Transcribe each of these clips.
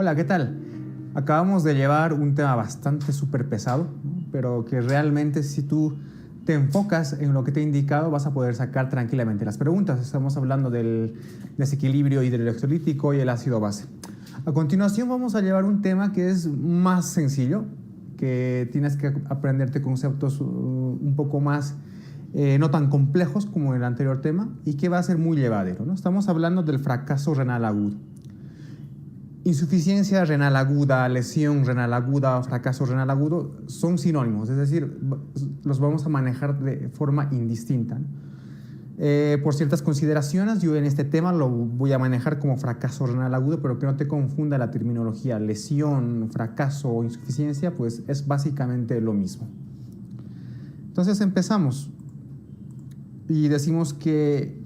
Hola, ¿qué tal? Acabamos de llevar un tema bastante súper pesado, ¿no? Pero que realmente si tú te enfocas en lo que te he indicado vas a poder sacar tranquilamente las preguntas. Estamos hablando del desequilibrio hidroelectrolítico y el ácido base. A continuación vamos a llevar un tema que es más sencillo, que tienes que aprenderte conceptos un poco más no tan complejos como el anterior tema y que va a ser muy llevadero, ¿no? Estamos hablando del fracaso renal agudo. Insuficiencia renal aguda, lesión renal aguda, fracaso renal agudo son sinónimos, es decir, los vamos a manejar de forma indistinta, ¿no? Por ciertas consideraciones, yo en este tema lo voy a manejar como fracaso renal agudo, pero que no te confunda la terminología. Lesión, fracaso o insuficiencia, pues es básicamente lo mismo. Entonces empezamos y decimos que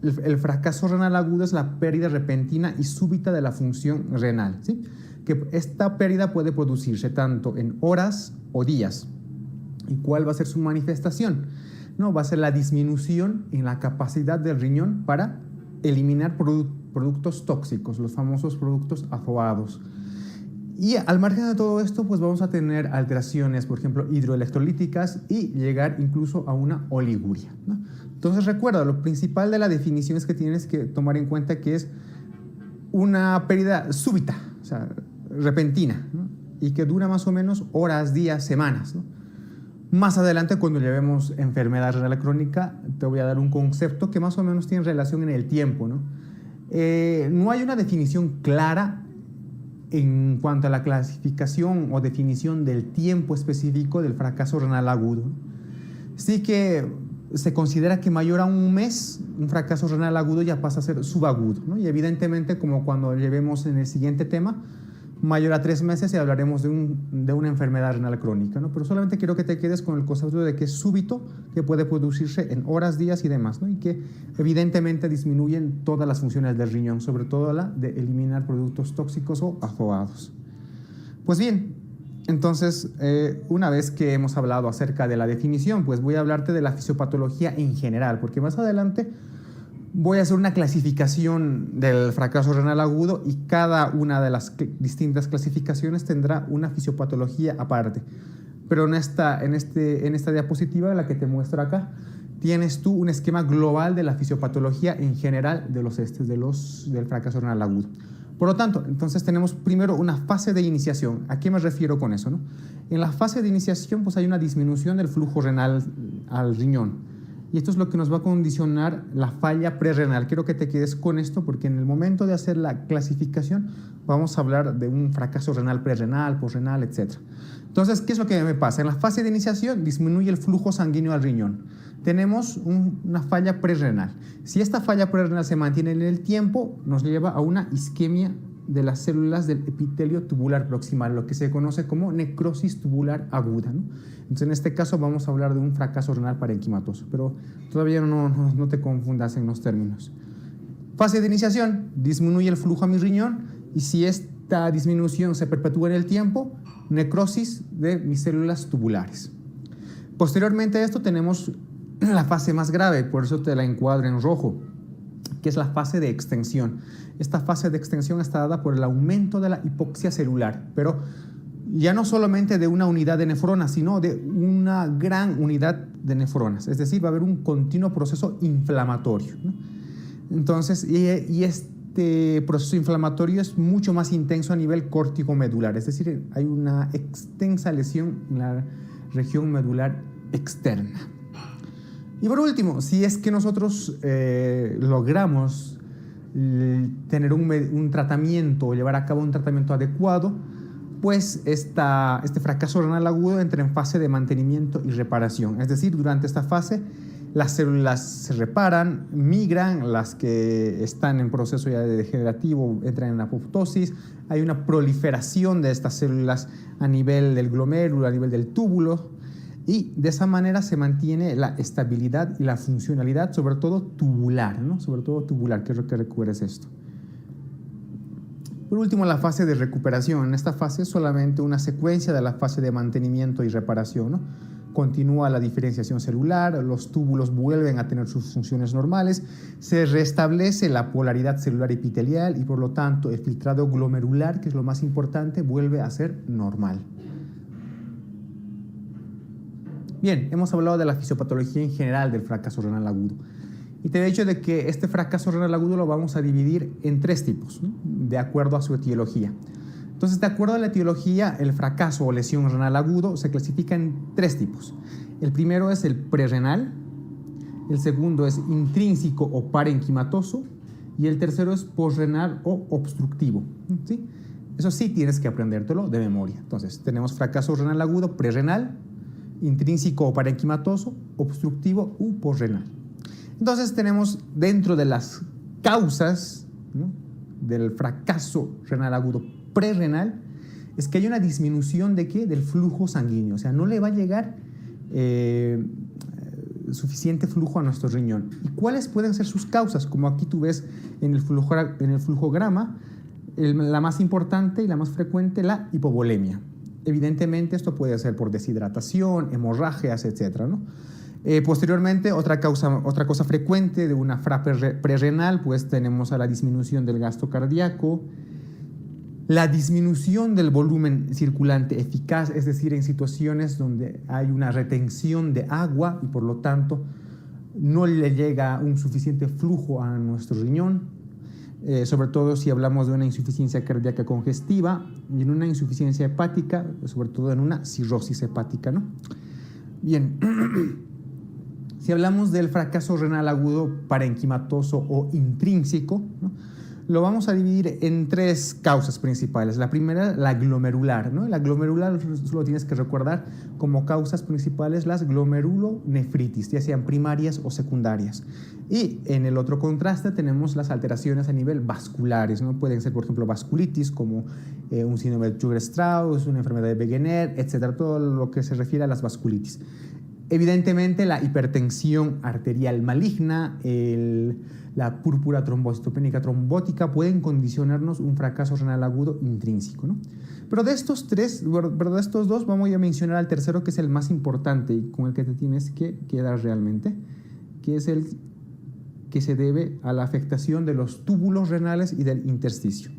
el fracaso renal agudo es la pérdida repentina y súbita de la función renal, ¿sí? Que esta pérdida puede producirse tanto en horas o días. ¿Y cuál va a ser su manifestación? No, va a ser la disminución en la capacidad del riñón para eliminar productos tóxicos, los famosos productos azoados. Y al margen de todo esto, pues vamos a tener alteraciones, por ejemplo, hidroelectrolíticas y llegar incluso a una oliguria, ¿no? Entonces recuerda, lo principal de la definición es que tienes que tomar en cuenta que es una pérdida súbita, o sea, repentina, ¿no? Y que dura más o menos horas, días, semanas, ¿no? Más adelante, cuando llevemos enfermedad renal crónica, te voy a dar un concepto que más o menos tiene relación en el tiempo, ¿no? No hay una definición clara en cuanto a la clasificación o definición del tiempo específico del fracaso renal agudo. Sí que se considera que mayor a un mes, un fracaso renal agudo ya pasa a ser subagudo, ¿no? Y evidentemente, como cuando llevemos en el siguiente tema, mayor a 3 meses y hablaremos de una enfermedad renal crónica, ¿no? Pero solamente quiero que te quedes con el concepto de que es súbito, que puede producirse en horas, días y demás, ¿no? Y que evidentemente disminuyen todas las funciones del riñón, sobre todo la de eliminar productos tóxicos o azoados. Pues bien, entonces, una vez que hemos hablado acerca de la definición, pues voy a hablarte de la fisiopatología en general, porque más adelante voy a hacer una clasificación del fracaso renal agudo y cada una de las distintas clasificaciones tendrá una fisiopatología aparte. Pero en esta diapositiva, la que te muestro acá, tienes tú un esquema global de la fisiopatología en general del fracaso renal agudo. Por lo tanto, entonces tenemos primero una fase de iniciación. ¿A qué me refiero con eso, no? En la fase de iniciación, pues hay una disminución del flujo renal al riñón. Y esto es lo que nos va a condicionar la falla prerrenal. Quiero que te quedes con esto porque en el momento de hacer la clasificación vamos a hablar de un fracaso renal prerrenal, posrenal, etc. Entonces, ¿qué es lo que me pasa? En la fase de iniciación disminuye el flujo sanguíneo al riñón. Tenemos una falla prerrenal. Si esta falla prerrenal se mantiene en el tiempo, nos lleva a una isquemia de las células del epitelio tubular proximal, lo que se conoce como necrosis tubular aguda, ¿no? Entonces, en este caso vamos a hablar de un fracaso renal parenquimatoso, pero todavía no te confundas en los términos. Fase de iniciación, disminuye el flujo a mi riñón y si esta disminución se perpetúa en el tiempo, necrosis de mis células tubulares. Posteriormente a esto tenemos la fase más grave, por eso te la encuadro en rojo, que es la fase de extensión. Esta fase de extensión está dada por el aumento de la hipoxia celular, pero ya no solamente de una unidad de nefronas, sino de una gran unidad de nefronas. Es decir, va a haber un continuo proceso inflamatorio, ¿no? Entonces, y este proceso inflamatorio es mucho más intenso a nivel córtico-medular, es decir, hay una extensa lesión en la región medular externa. Y por último, si es que nosotros logramos tener un tratamiento o llevar a cabo un tratamiento adecuado, pues este fracaso renal agudo entra en fase de mantenimiento y reparación. Es decir, durante esta fase las células se reparan, migran, las que están en proceso ya de degenerativo entran en apoptosis, hay una proliferación de estas células a nivel del glomérulo, a nivel del túbulo, y de esa manera se mantiene la estabilidad y la funcionalidad, sobre todo tubular, ¿no? Sobre todo tubular, quiero que recuerdes esto. Por último, la fase de recuperación. En esta fase es solamente una secuencia de la fase de mantenimiento y reparación, ¿no? continúa la diferenciación celular, los túbulos vuelven a tener sus funciones normales, se restablece la polaridad celular epitelial y por lo tanto el filtrado glomerular, que es lo más importante, vuelve a ser normal. Bien, hemos hablado de la fisiopatología en general del fracaso renal agudo. Y te he dicho de que este fracaso renal agudo lo vamos a dividir en 3 tipos, ¿no? De acuerdo a su etiología. Entonces, de acuerdo a la etiología, el fracaso o lesión renal agudo se clasifica en 3 tipos. El primero es el prerrenal, el segundo es intrínseco o parenquimatoso y el tercero es posrenal o obstructivo, ¿sí? Eso sí tienes que aprendértelo de memoria. Entonces, tenemos fracaso renal agudo prerrenal, intrínseco o parenquimatoso, obstructivo u posrenal. Entonces, tenemos dentro de las causas, ¿no?, del fracaso renal agudo prerrenal, es que hay una disminución de ¿qué? Del flujo sanguíneo. O sea, no le va a llegar suficiente flujo a nuestro riñón. ¿Y cuáles pueden ser sus causas? Como aquí tú ves en el flujograma, la más importante y la más frecuente, la hipovolemia. Evidentemente, esto puede ser por deshidratación, hemorragias, etc., ¿no? Posteriormente, otra cosa frecuente de una FRA prerrenal, pues tenemos a la disminución del gasto cardíaco, la disminución del volumen circulante eficaz, es decir, en situaciones donde hay una retención de agua y por lo tanto no le llega un suficiente flujo a nuestro riñón, sobre todo si hablamos de una insuficiencia cardíaca congestiva y en una insuficiencia hepática, sobre todo en una cirrosis hepática, ¿no? Bien, si hablamos del fracaso renal agudo parenquimatoso o intrínseco, ¿no?, lo vamos a dividir en 3 causas principales. La primera, la glomerular, ¿no? La glomerular solo tienes que recordar como causas principales las glomerulonefritis, ya sean primarias o secundarias. Y en el otro contraste tenemos las alteraciones a nivel vasculares, ¿no? Pueden ser, por ejemplo, vasculitis, como un síndrome de Sjögren-Strauss, una enfermedad de Wegener, etcétera, todo lo que se refiere a las vasculitis. Evidentemente, la hipertensión arterial maligna, la púrpura trombocitopénica trombótica pueden condicionarnos un fracaso renal agudo intrínseco, ¿no? Pero de estos 2 vamos a mencionar al tercero, que es el más importante y con el que te tienes que quedar realmente, que es el que se debe a la afectación de los túbulos renales y del intersticio.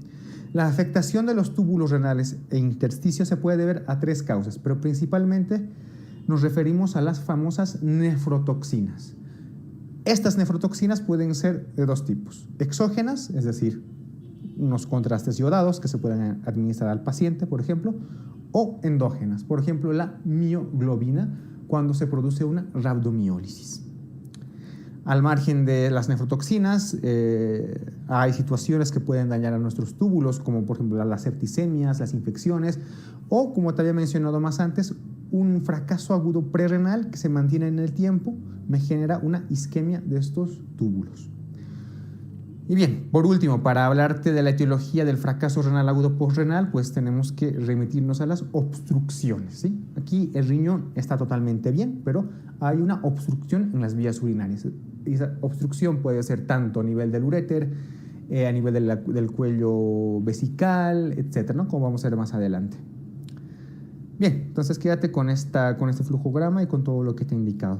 La afectación de los túbulos renales e intersticio se puede deber a 3 causas, pero principalmente nos referimos a las famosas nefrotoxinas. Estas nefrotoxinas pueden ser de 2 tipos: exógenas, es decir, unos contrastes iodados que se pueden administrar al paciente, por ejemplo, o endógenas, por ejemplo, la mioglobina, cuando se produce una rhabdomiólisis. Al margen de las nefrotoxinas, hay situaciones que pueden dañar a nuestros túbulos, como por ejemplo las septicemias, las infecciones, o como te había mencionado más antes, un fracaso agudo prerrenal que se mantiene en el tiempo me genera una isquemia de estos túbulos. Y bien, por último, para hablarte de la etiología del fracaso renal agudo postrenal, pues tenemos que remitirnos a las obstrucciones, ¿sí? Aquí el riñón está totalmente bien, pero hay una obstrucción en las vías urinarias. Esa obstrucción puede ser tanto a nivel del uréter, a nivel del cuello vesical, etcétera, ¿no?, como vamos a ver más adelante. Bien, entonces quédate con este flujograma y con todo lo que te he indicado.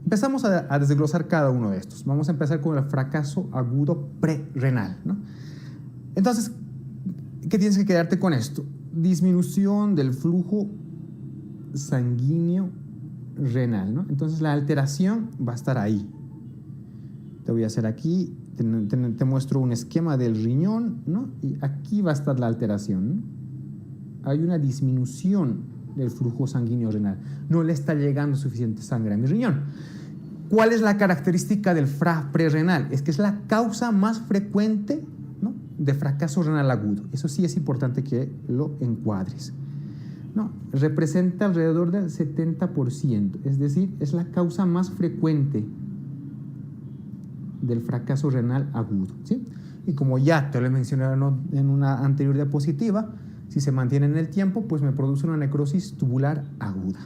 Empezamos a desglosar cada uno de estos. Vamos a empezar con el fracaso agudo prerrenal, ¿no? Entonces, ¿qué tienes que quedarte con esto? Disminución del flujo sanguíneo renal, ¿no? Entonces, la alteración va a estar ahí. Te voy a hacer aquí, te muestro un esquema del riñón, ¿no? Y aquí va a estar la alteración, ¿no? Hay una disminución del flujo sanguíneo renal. No le está llegando suficiente sangre a mi riñón. ¿Cuál es la característica del FRA prerrenal? Es que es la causa más frecuente, ¿no?, de fracaso renal agudo. Eso sí es importante que lo encuadres, ¿no? Representa alrededor del 70%, es decir, es la causa más frecuente del fracaso renal agudo, ¿sí? Y como ya te lo he mencionado en una anterior diapositiva, si se mantiene en el tiempo, pues me produce una necrosis tubular aguda.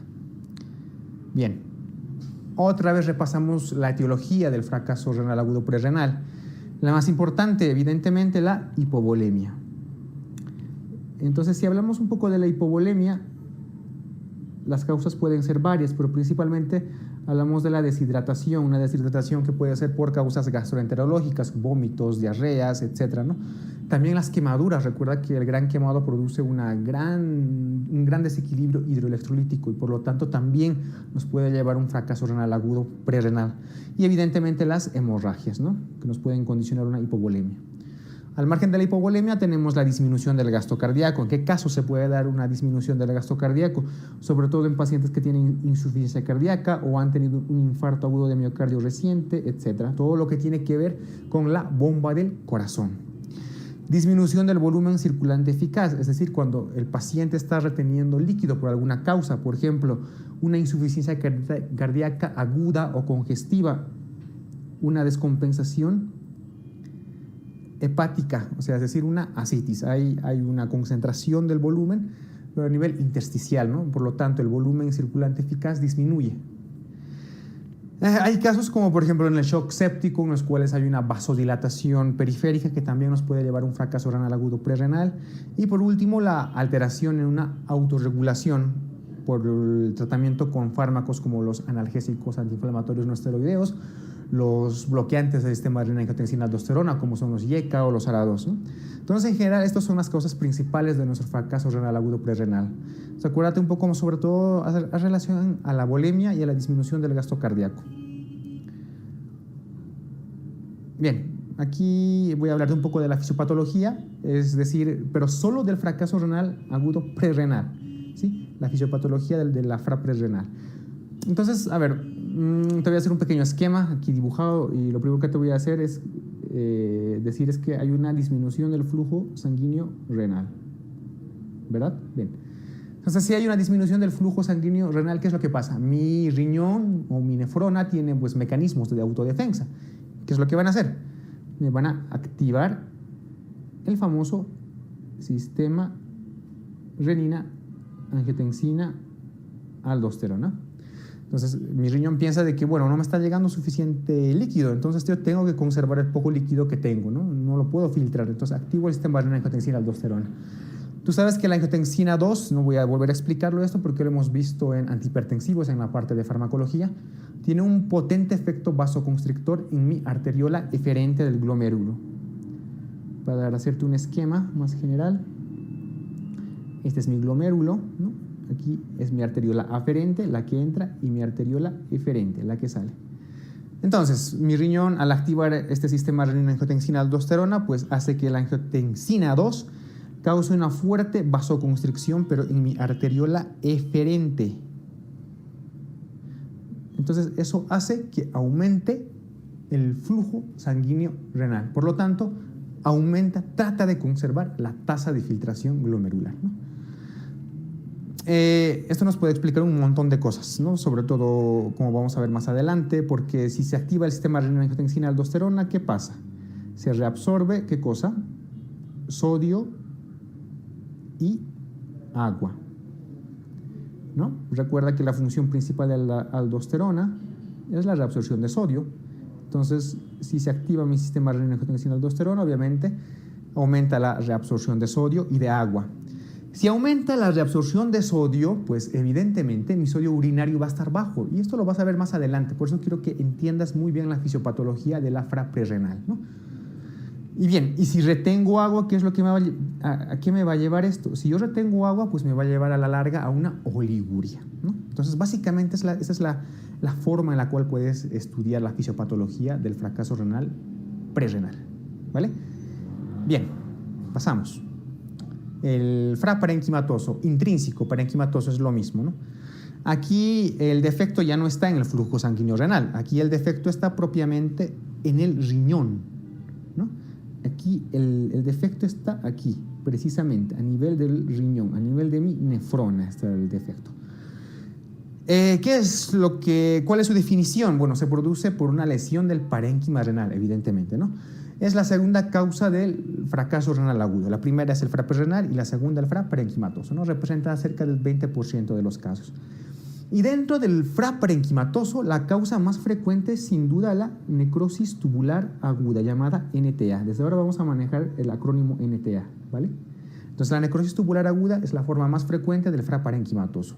Bien, otra vez repasamos la etiología del fracaso renal agudo prerrenal. La más importante, evidentemente, la hipovolemia. Entonces, si hablamos un poco de la hipovolemia, las causas pueden ser varias, pero principalmente hablamos de la deshidratación, una deshidratación que puede ser por causas gastroenterológicas, vómitos, diarreas, etcétera, ¿no? También las quemaduras, recuerda que el gran quemado produce un gran desequilibrio hidroelectrolítico y por lo tanto también nos puede llevar a un fracaso renal agudo prerrenal. Y evidentemente las hemorragias, ¿no? Que nos pueden condicionar una hipovolemia. Al margen de la hipovolemia tenemos la disminución del gasto cardíaco. ¿En qué caso se puede dar una disminución del gasto cardíaco? Sobre todo en pacientes que tienen insuficiencia cardíaca o han tenido un infarto agudo de miocardio reciente, etc. Todo lo que tiene que ver con la bomba del corazón. Disminución del volumen circulante eficaz, es decir, cuando el paciente está reteniendo líquido por alguna causa, por ejemplo, una insuficiencia cardíaca aguda o congestiva, una descompensación hepática, o sea, es decir, una ascitis. Hay una concentración del volumen, pero a nivel intersticial, ¿no? Por lo tanto, el volumen circulante eficaz disminuye. Hay casos como, por ejemplo, en el shock séptico, en los cuales hay una vasodilatación periférica que también nos puede llevar a un fracaso renal agudo prerrenal. Y por último, la alteración en una autorregulación por el tratamiento con fármacos como los analgésicos antiinflamatorios no esteroideos, los bloqueantes del sistema adrenina-angiotensina-aldosterona, como son los IECA o los ARA2, ¿no? Entonces, en general, estas son las causas principales de nuestro fracaso renal agudo prerrenal. Entonces, acuérdate un poco, sobre todo, a relación a la volemia y a la disminución del gasto cardíaco. Bien, aquí voy a hablar de un poco de la fisiopatología, es decir, pero solo del fracaso renal agudo prerrenal, ¿sí? La fisiopatología de la FRA prerrenal. Entonces, a ver, te voy a hacer un pequeño esquema aquí dibujado y lo primero que te voy a hacer es decir es que hay una disminución del flujo sanguíneo renal, ¿verdad? Bien. Entonces, si hay una disminución del flujo sanguíneo renal, ¿qué es lo que pasa? Mi riñón o mi nefrona tiene pues mecanismos de autodefensa. ¿Qué es lo que van a hacer? Me van a activar el famoso sistema renina-angiotensina-aldosterona. Entonces, mi riñón piensa de que, bueno, no me está llegando suficiente líquido, entonces yo tengo que conservar el poco líquido que tengo, ¿no? No lo puedo filtrar, entonces activo el sistema renina-angiotensina-aldosterona. Tú sabes que la angiotensina 2, no voy a volver a explicarlo esto porque lo hemos visto en antihipertensivos en la parte de farmacología, tiene un potente efecto vasoconstrictor en mi arteriola eferente del glomérulo. Para hacerte un esquema más general, este es mi glomérulo, ¿no? Aquí es mi arteriola aferente, la que entra, y mi arteriola eferente, la que sale. Entonces, mi riñón, al activar este sistema renina-angiotensina-aldosterona, pues hace que la angiotensina 2 cause una fuerte vasoconstricción, pero en mi arteriola eferente. Entonces, eso hace que aumente el flujo sanguíneo renal. Por lo tanto, trata de conservar la tasa de filtración glomerular, ¿no? Esto nos puede explicar un montón de cosas, ¿no? Sobre todo, como vamos a ver más adelante, porque si se activa el sistema renina-angiotensina-aldosterona, ¿qué pasa? Se reabsorbe, ¿qué cosa? Sodio y agua, ¿no? Recuerda que la función principal de la aldosterona es la reabsorción de sodio. Entonces, si se activa mi sistema renina-angiotensina-aldosterona, obviamente aumenta la reabsorción de sodio y de agua. Si aumenta la reabsorción de sodio, pues evidentemente mi sodio urinario va a estar bajo, y esto lo vas a ver más adelante. Por eso quiero que entiendas muy bien la fisiopatología de la FRA prerrenal, ¿no? Y bien, y si retengo agua, ¿qué es lo que a qué me va a llevar esto? Si yo retengo agua, pues me va a llevar a la larga a una oliguria, ¿no? Entonces, básicamente esa es la forma en la cual puedes estudiar la fisiopatología del fracaso renal prerrenal, ¿vale? Bien, pasamos. El FRA parenquimatoso, intrínseco parenquimatoso es lo mismo, ¿no? Aquí el defecto ya no está en el flujo sanguíneo renal, aquí el defecto está propiamente en el riñón, ¿no? Aquí el defecto está aquí, precisamente, a nivel del riñón, a nivel de mi nefrona está el defecto. ¿Cuál es su definición? Bueno, se produce por una lesión del parénquima renal, evidentemente, ¿no? Es la segunda causa del fracaso renal agudo. La primera es el FRA prerrenal y la segunda el FRA parenquimatoso, ¿no? Representa cerca del 20% de los casos. Y dentro del FRA parenquimatoso, la causa más frecuente es sin duda la necrosis tubular aguda, llamada NTA. Desde ahora vamos a manejar el acrónimo NTA, ¿vale? Entonces, la necrosis tubular aguda es la forma más frecuente del FRA parenquimatoso.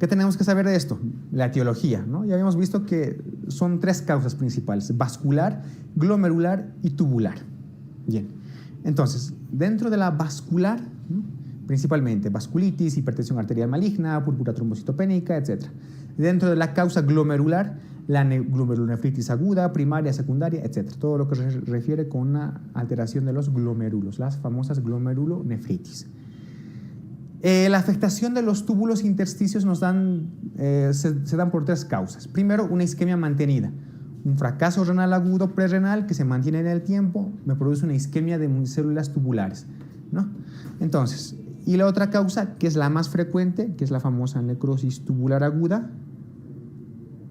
¿Qué tenemos que saber de esto? La etiología, ¿no? Ya habíamos visto que son 3 causas principales: vascular, glomerular y tubular. Bien, entonces, dentro de la vascular, ¿no?, principalmente vasculitis, hipertensión arterial maligna, púrpura trombocitopénica, etc. Dentro de la causa glomerular, la glomerulonefritis aguda, primaria, secundaria, etc. Todo lo que se refiere con una alteración de los glomérulos, las famosas glomerulonefritis. La afectación de los túbulos intersticios se dan por 3 causas. Primero, una isquemia mantenida. Un fracaso renal agudo prerrenal que se mantiene en el tiempo me produce una isquemia de células tubulares, ¿no? Entonces, y la otra causa, que es la más frecuente, que es la famosa necrosis tubular aguda.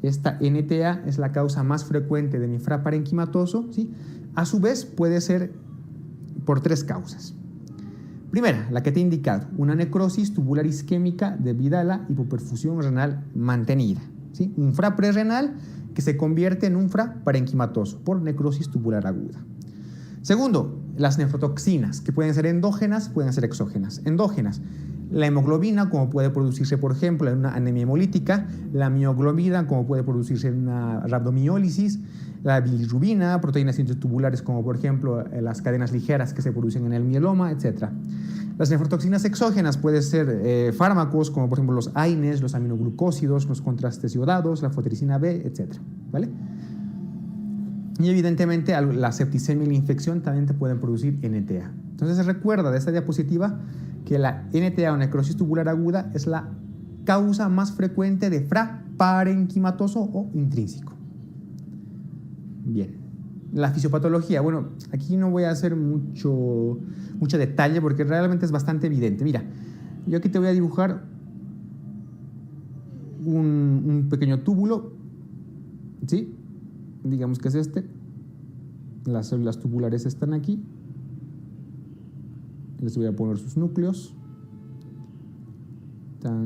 Esta NTA es la causa más frecuente de nefroparenquimatoso, ¿sí? A su vez, puede ser por 3 causas. Primera, la que te he indicado, una necrosis tubular isquémica debida a la hipoperfusión renal mantenida, ¿sí? Un FRA prerrenal que se convierte en un FRA parenquimatoso por necrosis tubular aguda. Segundo, las nefrotoxinas, que pueden ser endógenas, pueden ser exógenas. Endógenas, la hemoglobina, como puede producirse, por ejemplo, en una anemia hemolítica; la mioglobina, como puede producirse en una rhabdomiólisis; la bilirrubina, proteínas intratubulares, como por ejemplo las cadenas ligeras que se producen en el mieloma, etc. Las nefrotoxinas exógenas pueden ser fármacos, como por ejemplo los AINES, los aminoglucósidos, los contrastes iodados, la fotericina B, etc. ¿Vale? Y evidentemente la septicemia y la infección también te pueden producir NTA. Entonces se recuerda de esta diapositiva que la NTA o necrosis tubular aguda es la causa más frecuente de FRA parenquimatoso o intrínseco. Bien, la fisiopatología. Bueno, aquí no voy a hacer mucho detalle porque realmente es bastante evidente. Mira, yo aquí te voy a dibujar un pequeño túbulo, ¿sí? Digamos que es este. Las células tubulares están aquí. Les voy a poner sus núcleos. Acá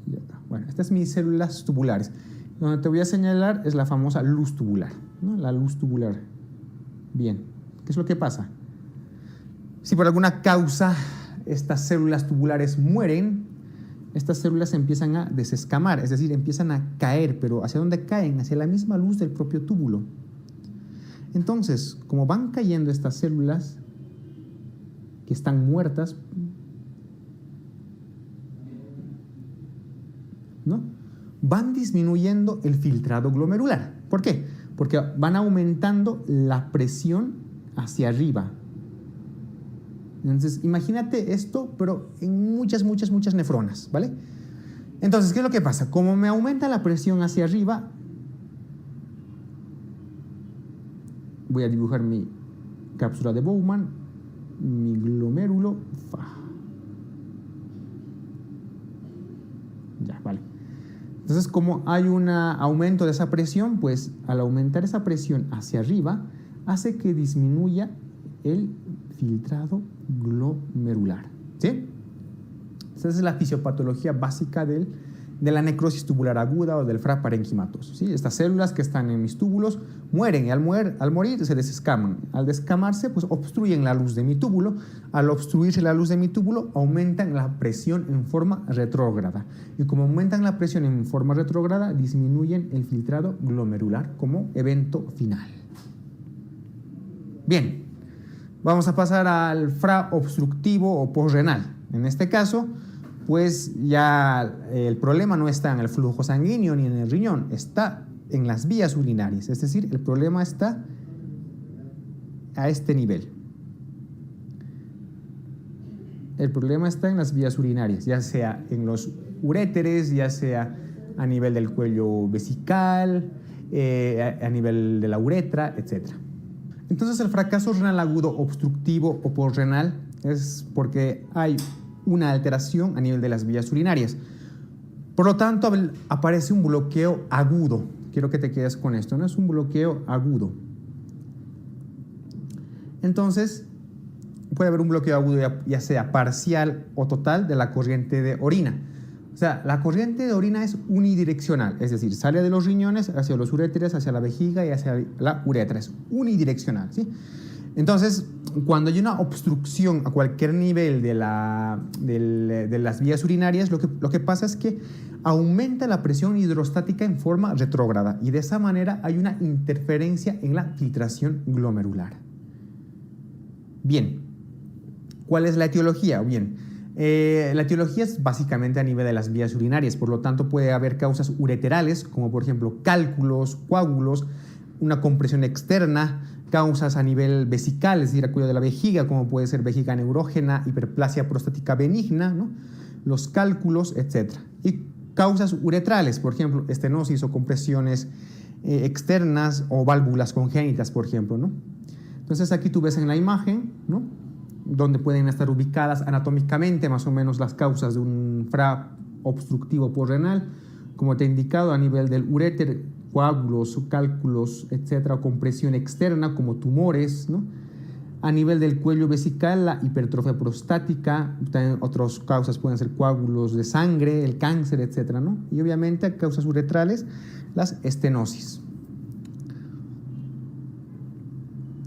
y acá. Bueno, estas son mis células tubulares. Donde te voy a señalar es la famosa luz tubular, ¿no? La luz tubular. Bien, ¿qué es lo que pasa? Si por alguna causa estas células tubulares mueren, estas células empiezan a desescamar, es decir, empiezan a caer, pero ¿hacia dónde caen? Hacia la misma luz del propio túbulo. Entonces, como van cayendo estas células que están muertas, ¿no?, van disminuyendo el filtrado glomerular. ¿Por qué? Porque van aumentando la presión hacia arriba. Entonces, imagínate esto, pero en muchas nefronas, ¿vale? Entonces, ¿qué es lo que pasa? Como me aumenta la presión hacia arriba, voy a dibujar mi cápsula de Bowman, mi glomérulo. Ya, vale. Entonces, como hay un aumento de esa presión, pues al aumentar esa presión hacia arriba, hace que disminuya el filtrado glomerular, ¿sí? Esa es la fisiopatología básica de la necrosis tubular aguda o del FRA parenquimatoso, ¿sí? Estas células que están en mis túbulos mueren y al morir se desescaman. Al descamarse, pues obstruyen la luz de mi túbulo. Al obstruirse la luz de mi túbulo, aumentan la presión en forma retrógrada. Y como aumentan la presión en forma retrógrada, disminuyen el filtrado glomerular como evento final. Bien, vamos a pasar al FRA obstructivo o posrenal. En este caso, pues ya el problema no está en el flujo sanguíneo ni en el riñón, está en las vías urinarias, es decir, el problema está a este nivel. El problema está en las vías urinarias, ya sea en los uréteres, ya sea a nivel del cuello vesical, a nivel de la uretra, etc. Entonces, el fracaso renal agudo obstructivo o posrenal es porque hay una alteración a nivel de las vías urinarias. Por lo tanto, aparece un bloqueo agudo. Quiero que te quedes con esto, ¿no? Es un bloqueo agudo. Entonces, puede haber un bloqueo agudo ya sea parcial o total de la corriente de orina. O sea, la corriente de orina es unidireccional, es decir, sale de los riñones hacia los uréteres, hacia la vejiga y hacia la uretra. Es unidireccional, ¿sí? Entonces, cuando hay una obstrucción a cualquier nivel de las vías urinarias, lo que pasa es que aumenta la presión hidrostática en forma retrógrada y de esa manera hay una interferencia en la filtración glomerular. Bien, ¿cuál es la etiología? Bien, la etiología es básicamente a nivel de las vías urinarias, por lo tanto puede haber causas ureterales, como por ejemplo cálculos, coágulos, una compresión externa, causas a nivel vesical, es decir, a cuello de la vejiga, como puede ser vejiga neurógena, hiperplasia prostática benigna, ¿no? Los cálculos, etc. Y causas uretrales, por ejemplo, estenosis o compresiones externas o válvulas congénitas, por ejemplo, ¿no? Entonces aquí tú ves en la imagen, ¿no?, donde pueden estar ubicadas anatómicamente más o menos las causas de un FRA obstructivo porrenal, como te he indicado, a nivel del uréter, coágulos, cálculos, etcétera, compresión externa como tumores, ¿no? A nivel del cuello vesical, la hipertrofia prostática, también otras causas pueden ser coágulos de sangre, el cáncer, etcétera, ¿no? Y obviamente causas uretrales, las estenosis.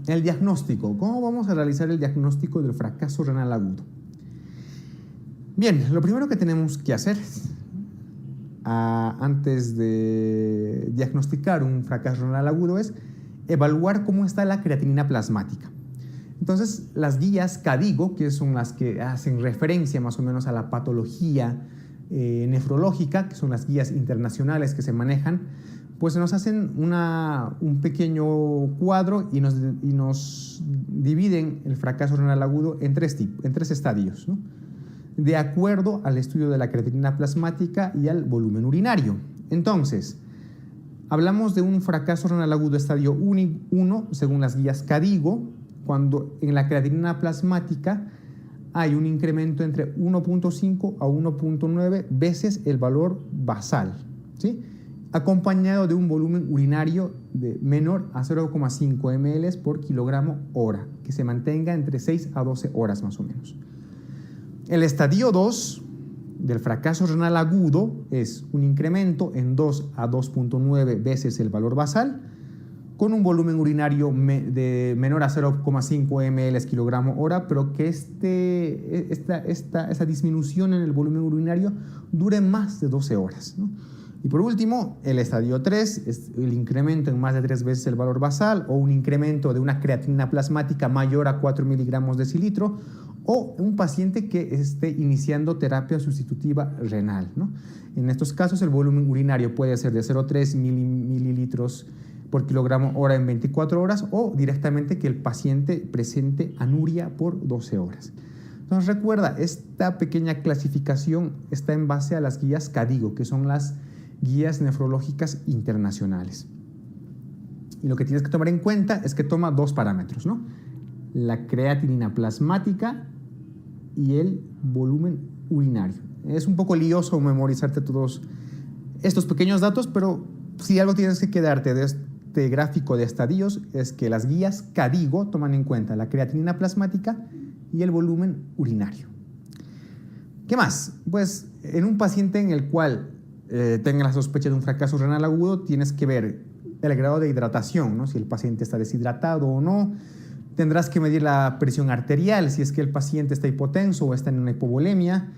El diagnóstico. ¿Cómo vamos a realizar el diagnóstico del fracaso renal agudo? Bien, lo primero que tenemos que hacer antes de diagnosticar un fracaso renal agudo es evaluar cómo está la creatinina plasmática. Entonces, las guías KDIGO, que son las que hacen referencia más o menos a la patología nefrológica, que son las guías internacionales que se manejan, pues nos hacen un pequeño cuadro y nos dividen el fracaso renal agudo en tres estadios, ¿no?, de acuerdo al estudio de la creatinina plasmática y al volumen urinario. Entonces, hablamos de un fracaso renal agudo estadio 1, según las guías KDIGO, cuando en la creatinina plasmática hay un incremento entre 1.5 a 1.9 veces el valor basal, ¿sí?, acompañado de un volumen urinario menor a 0,5 ml por kilogramo hora, que se mantenga entre 6 a 12 horas más o menos. El estadio 2 del fracaso renal agudo es un incremento en 2 a 2.9 veces el valor basal, con un volumen urinario menor a 0,5 ml kilogramo hora, pero que esta disminución en el volumen urinario dure más de 12 horas, ¿no? Y por último, el estadio 3 es el incremento en más de 3 veces el valor basal o un incremento de una creatinina plasmática mayor a 4 miligramos decilitro o un paciente que esté iniciando terapia sustitutiva renal, ¿no? En estos casos el volumen urinario puede ser de 0,3 mililitros por kilogramo hora en 24 horas o directamente que el paciente presente anuria por 12 horas. Entonces recuerda, esta pequeña clasificación está en base a las guías KDIGO, que son las guías nefrológicas internacionales. Y lo que tienes que tomar en cuenta es que toma dos parámetros, ¿no?, la creatinina plasmática y el volumen urinario. Es un poco lioso memorizarte todos estos pequeños datos, pero si algo tienes que quedarte de este gráfico de estadios es que las guías KDIGO toman en cuenta la creatinina plasmática y el volumen urinario. ¿Qué más? Pues en un paciente en el cual tenga la sospecha de un fracaso renal agudo, tienes que ver el grado de hidratación, ¿no?, si el paciente está deshidratado o no. Tendrás que medir la presión arterial, si es que el paciente está hipotenso o está en una hipovolemia.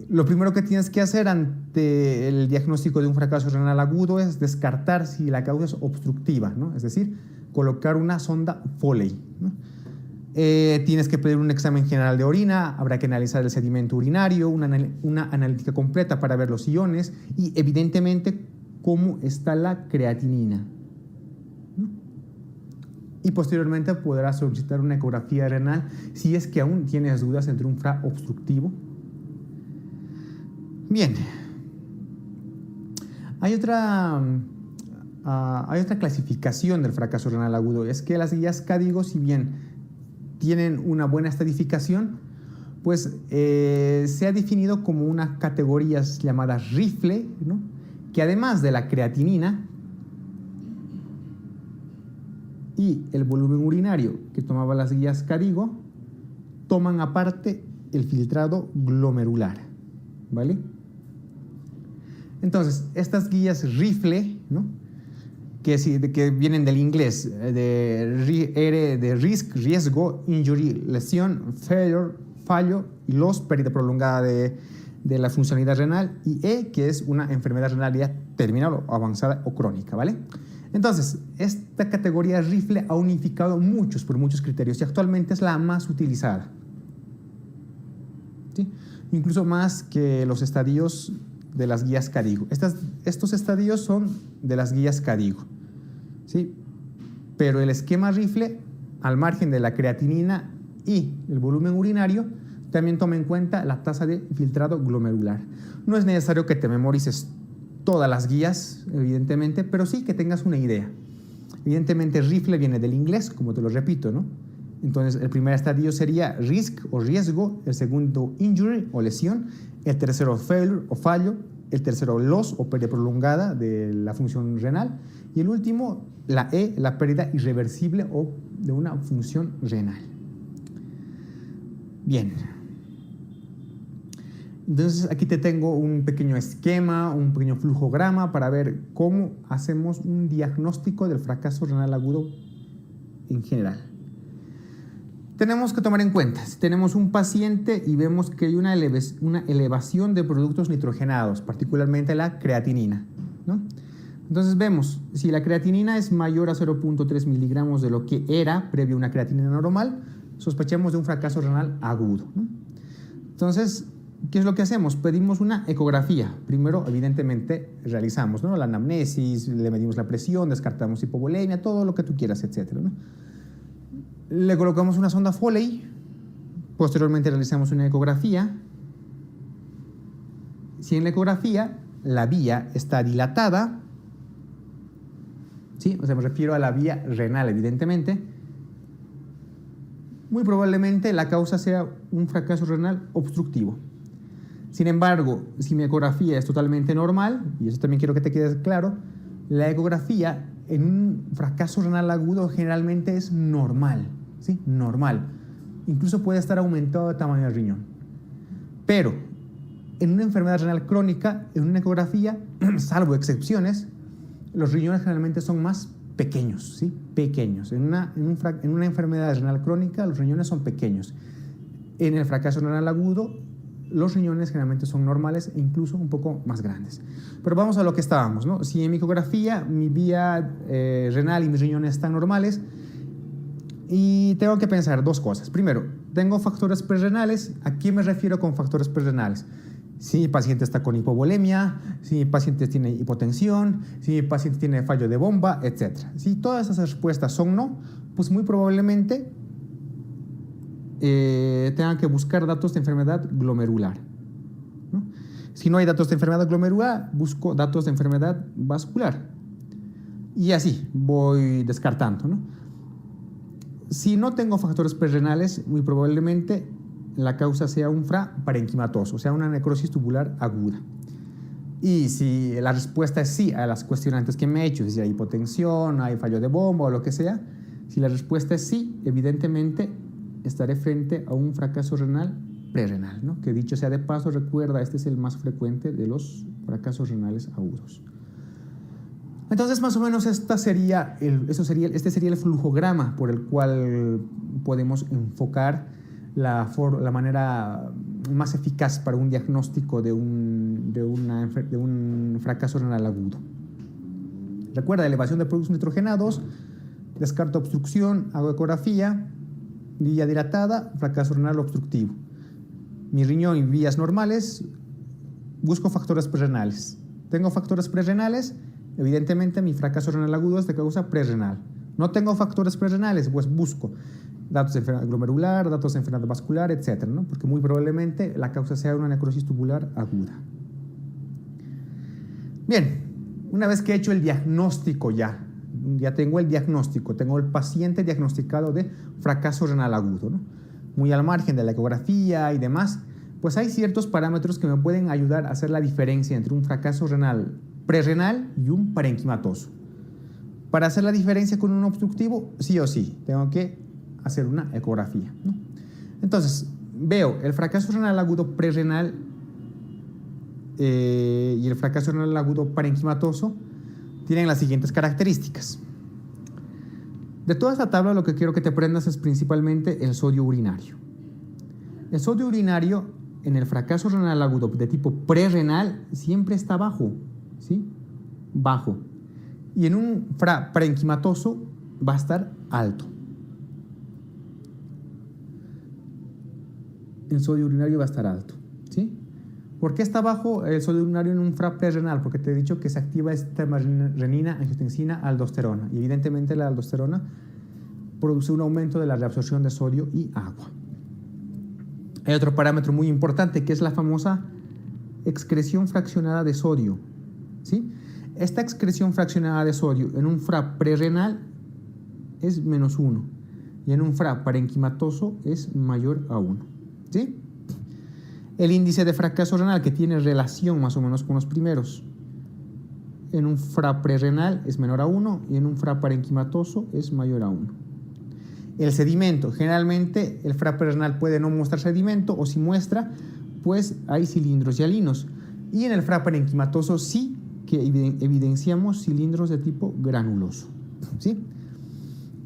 Lo primero que tienes que hacer ante el diagnóstico de un fracaso renal agudo es descartar si la causa es obstructiva, ¿no?, es decir, colocar una sonda Foley, ¿no? Tienes que pedir un examen general de orina, habrá que analizar el sedimento urinario, una analítica completa para ver los iones y evidentemente cómo está la creatinina, ¿no? Y posteriormente podrás solicitar una ecografía renal si es que aún tienes dudas entre un FRA obstructivo. Bien, hay otra clasificación del fracaso renal agudo, es que las guías KDIGO, si bien tienen una buena estratificación, pues se ha definido como unas categorías llamadas rifle, ¿no?, que además de la creatinina y el volumen urinario que tomaba las guías KDIGO, toman aparte el filtrado glomerular, ¿vale? Entonces, estas guías rifle, ¿no?, que vienen del inglés, de risk, riesgo, injury, lesión, failure, fallo, y los, pérdida prolongada de la funcionalidad renal, y E, que es una enfermedad renal ya terminal o avanzada o crónica, ¿vale? Entonces, esta categoría RIFLE ha unificado por muchos criterios y actualmente es la más utilizada, ¿sí? Incluso más que los estadios de las guías CADIGO. Estos estadios son de las guías CADIGO, ¿sí? Pero el esquema RIFLE, al margen de la creatinina y el volumen urinario, también toma en cuenta la tasa de filtrado glomerular. No es necesario que te memorices todas las guías, evidentemente, pero sí que tengas una idea. Evidentemente, RIFLE viene del inglés, como te lo repito, ¿no? Entonces, el primer estadio sería risk o riesgo, el segundo injury o lesión, el tercero failure o fallo, el tercero loss o pérdida prolongada de la función renal, y el último, la E, la pérdida irreversible o de una función renal. Bien. Entonces, aquí te tengo un pequeño esquema, un pequeño flujograma para ver cómo hacemos un diagnóstico del fracaso renal agudo en general. Tenemos que tomar en cuenta, si tenemos un paciente y vemos que hay una elevación de productos nitrogenados, particularmente la creatinina, ¿no? Entonces vemos, si la creatinina es mayor a 0.3 miligramos de lo que era previo a una creatinina normal, sospechamos de un fracaso renal agudo, ¿no? Entonces, ¿qué es lo que hacemos? Pedimos una ecografía. Primero, evidentemente, realizamos, ¿no?, la anamnesis, le medimos la presión, descartamos hipovolemia, todo lo que tú quieras, etcétera, ¿no? Le colocamos una sonda Foley, posteriormente realizamos una ecografía. Si en la ecografía la vía está dilatada, ¿sí?, o sea, me refiero a la vía renal, evidentemente, muy probablemente la causa sea un fracaso renal obstructivo. Sin embargo, si mi ecografía es totalmente normal, y eso también quiero que te quede claro, la ecografía en un fracaso renal agudo generalmente es normal, ¿sí? Normal. Incluso puede estar aumentado de tamaño del riñón. Pero en una enfermedad renal crónica, en una ecografía, salvo excepciones, los riñones generalmente son más pequeños, ¿sí? Pequeños. En una enfermedad renal crónica, los riñones son pequeños. En el fracaso renal agudo, los riñones generalmente son normales e incluso un poco más grandes. Pero vamos a lo que estábamos, ¿no? Si en mi ecografía mi vía renal y mis riñones están normales, y tengo que pensar dos cosas. Primero, tengo factores prerrenales. ¿A qué me refiero con factores prerrenales? Si mi paciente está con hipovolemia, si mi paciente tiene hipotensión, si mi paciente tiene fallo de bomba, etc. Si todas esas respuestas son no, pues muy probablemente tengan que buscar datos de enfermedad glomerular, ¿no? Si no hay datos de enfermedad glomerular, busco datos de enfermedad vascular. Y así voy descartando, ¿no? Si no tengo factores prerrenales, muy probablemente la causa sea un parenquimatoso, o sea, una necrosis tubular aguda. Y si la respuesta es sí a las cuestionantes que me he hecho, si hay hipotensión, hay fallo de bomba o lo que sea, si la respuesta es sí, evidentemente estaré frente a un fracaso renal prerrenal, ¿no? Que dicho sea de paso, recuerda, este es el más frecuente de los fracasos renales agudos. Entonces, más o menos este sería el flujograma por el cual podemos enfocar la manera más eficaz para un diagnóstico de un fracaso renal agudo. Recuerda, elevación de productos nitrogenados, descarto obstrucción, hago ecografía, vía dilatada, fracaso renal obstructivo. Mi riñón y vías normales, busco factores prerrenales. Tengo factores prerrenales, evidentemente mi fracaso renal agudo es de causa prerrenal. No tengo factores prerrenales, pues busco datos de enfermedad glomerular, datos de enfermedad vascular, etc., ¿no? Porque muy probablemente la causa sea una necrosis tubular aguda. Bien, una vez que he hecho el diagnóstico ya tengo el diagnóstico, tengo el paciente diagnosticado de fracaso renal agudo, ¿no? Muy al margen de la ecografía y demás, pues hay ciertos parámetros que me pueden ayudar a hacer la diferencia entre un fracaso renal prerrenal y un parenquimatoso. Para hacer la diferencia con un obstructivo, sí o sí, tengo que hacer una ecografía, ¿no? Entonces, veo el fracaso renal agudo prerrenal y el fracaso renal agudo parenquimatoso, tienen las siguientes características. De toda esta tabla lo que quiero que te aprendas es principalmente el sodio urinario. El sodio urinario en el fracaso renal agudo de tipo prerrenal siempre está bajo, ¿sí? Bajo. Y en un parenquimatoso va a estar alto. El sodio urinario va a estar alto, ¿sí? ¿Por qué está bajo el sodio urinario en un prerrenal? Porque te he dicho que se activa esta renina, angiotensina, aldosterona. Y evidentemente la aldosterona produce un aumento de la reabsorción de sodio y agua. Hay otro parámetro muy importante que es la famosa excreción fraccionada de sodio, ¿sí? Esta excreción fraccionada de sodio en un prerrenal es -1 y en un parenquimatoso es mayor a 1, ¿sí? El índice de fracaso renal, que tiene relación más o menos con los primeros, en un prerrenal es menor a 1 y en un parenquimatoso es mayor a 1. El sedimento, generalmente el prerrenal puede no mostrar sedimento, o si muestra, pues hay cilindros hialinos. Y en el parenquimatoso sí que evidenciamos cilindros de tipo granuloso, ¿sí?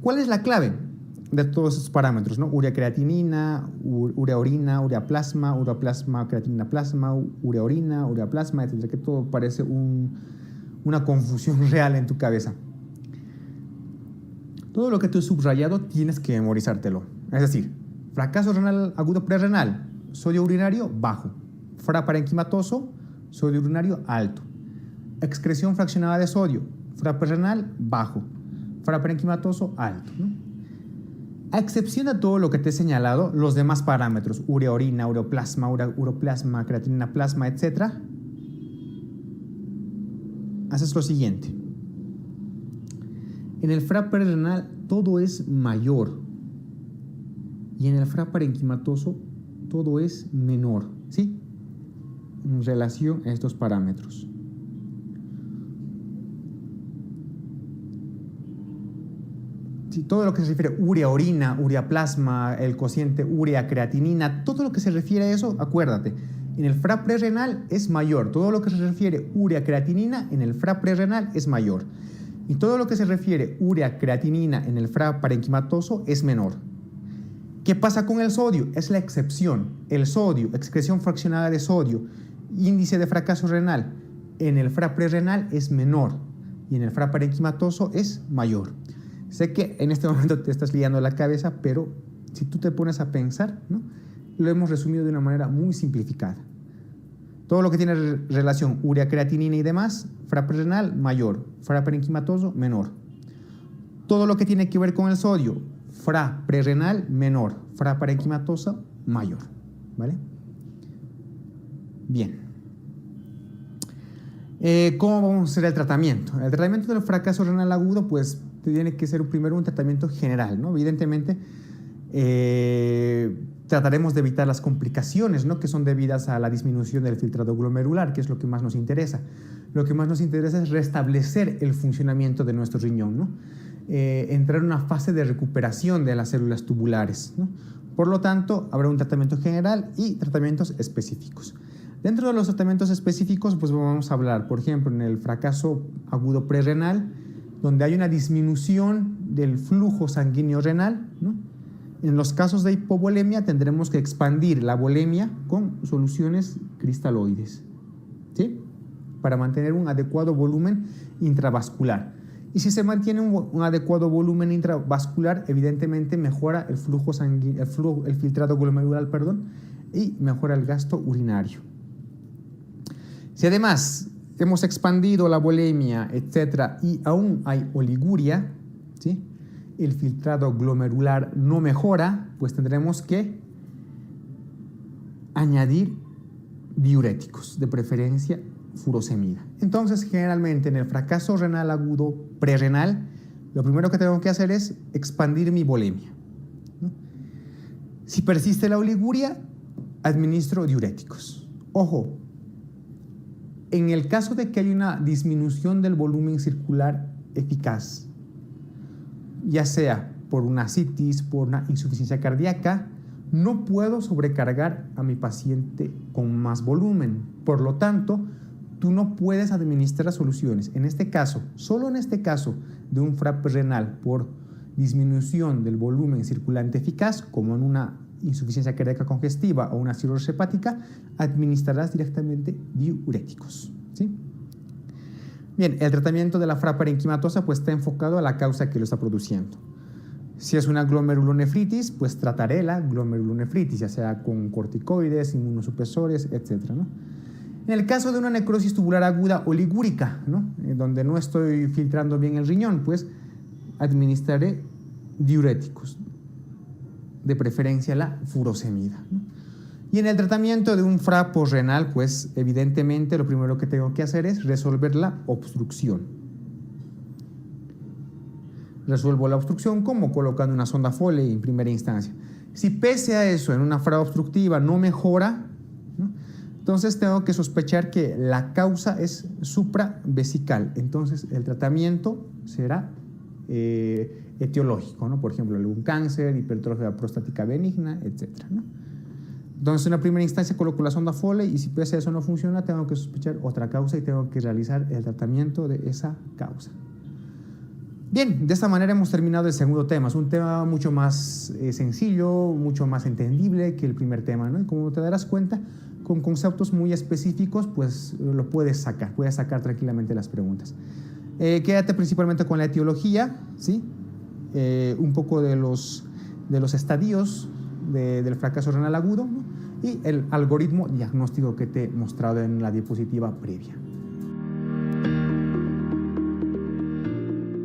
¿Cuál es la clave de todos esos parámetros, ¿no? Urea creatinina, urea orina, urea plasma, creatinina plasma, urea orina, urea plasma, etcétera, que todo parece una confusión real en tu cabeza. Todo lo que te he subrayado tienes que memorizártelo. Es decir, fracaso renal agudo prerrenal, sodio urinario bajo, parenquimatoso, sodio urinario alto, excreción fraccionada de sodio, prerrenal bajo, parenquimatoso alto, ¿no? A excepción de todo lo que te he señalado, los demás parámetros, urea orina, uroplasma, uroplasma, creatinina plasma, etc., haces lo siguiente. En el prerrenal todo es mayor y en el parenquimatoso todo es menor, ¿sí? En relación a estos parámetros. Sí, todo lo que se refiere a urea orina, urea plasma, el cociente urea creatinina, todo lo que se refiere a eso, acuérdate, en el prerrenal es mayor. Todo lo que se refiere a urea creatinina en el prerrenal es mayor. Y todo lo que se refiere a urea creatinina en el parenquimatoso es menor. ¿Qué pasa con el sodio? Es la excepción. El sodio, excreción fraccionada de sodio, índice de fracaso renal, en el prerrenal es menor y en el parenquimatoso es mayor. Sé que en este momento te estás liando la cabeza, pero si tú te pones a pensar, ¿no? Lo hemos resumido de una manera muy simplificada. Todo lo que tiene relación urea creatinina y demás, prerrenal mayor, parenquimatoso menor. Todo lo que tiene que ver con el sodio, prerrenal menor, parenquimatoso mayor, ¿vale? Bien. ¿Cómo vamos a hacer el tratamiento? El tratamiento del fracaso renal agudo, pues tiene que ser primero un tratamiento general, ¿no? Evidentemente, trataremos de evitar las complicaciones, ¿no? Que son debidas a la disminución del filtrado glomerular, que es lo que más nos interesa. Lo que más nos interesa es restablecer el funcionamiento de nuestro riñón, ¿no? Entrar en una fase de recuperación de las células tubulares, ¿no? Por lo tanto, habrá un tratamiento general y tratamientos específicos. Dentro de los tratamientos específicos, pues vamos a hablar, por ejemplo, en el fracaso agudo prerrenal, donde hay una disminución del flujo sanguíneo renal, ¿no? En los casos de hipovolemia tendremos que expandir la volemia con soluciones cristaloides, ¿sí? Para mantener un adecuado volumen intravascular. Y si se mantiene un adecuado volumen intravascular, evidentemente mejora el flujo sanguíneo, el filtrado glomerular, y mejora el gasto urinario. Si además hemos expandido la volemia, etcétera, y aún hay oliguria, ¿sí? El filtrado glomerular no mejora, pues tendremos que añadir diuréticos, de preferencia furosemida. Entonces, generalmente en el fracaso renal agudo prerrenal, lo primero que tengo que hacer es expandir mi volemia, ¿no? Si persiste la oliguria, administro diuréticos. Ojo, en el caso de que haya una disminución del volumen circular eficaz, ya sea por una ascitis, por una insuficiencia cardíaca, no puedo sobrecargar a mi paciente con más volumen. Por lo tanto, tú no puedes administrar soluciones. En este caso, solo en este caso de un FRAP renal por disminución del volumen circulante eficaz, como en una insuficiencia cardíaca congestiva o una cirrosis hepática, administrarás directamente diuréticos, ¿sí? Bien, el tratamiento de la FRA parenquimatosa pues está enfocado a la causa que lo está produciendo. Si es una glomerulonefritis, pues trataré la glomerulonefritis, ya sea con corticoides, inmunosupresores, etc., ¿no? En el caso de una necrosis tubular aguda oligúrica, ¿no?, donde no estoy filtrando bien el riñón, pues administraré diuréticos, de preferencia la furosemida, ¿no? Y en el tratamiento de un FRA posrenal, pues evidentemente lo primero que tengo que hacer es resolver la obstrucción. Resuelvo la obstrucción como colocando una sonda Foley en primera instancia. Si pese a eso en una FRA obstructiva no mejora, ¿no?, entonces tengo que sospechar que la causa es supravesical. Entonces el tratamiento será etiológico, ¿no? Por ejemplo, algún cáncer, hipertrofia prostática benigna, etc., ¿no? Entonces, en la primera instancia coloco la sonda Foley y si pese a eso no funciona, tengo que sospechar otra causa y tengo que realizar el tratamiento de esa causa. Bien, de esta manera hemos terminado el segundo tema. Es un tema mucho más sencillo, mucho más entendible que el primer tema, ¿no? Y como te darás cuenta, con conceptos muy específicos, pues lo puedes sacar tranquilamente las preguntas. Quédate principalmente con la etiología, ¿sí? Un poco de los estadios del fracaso renal agudo, ¿no?, y el algoritmo diagnóstico que te he mostrado en la diapositiva previa.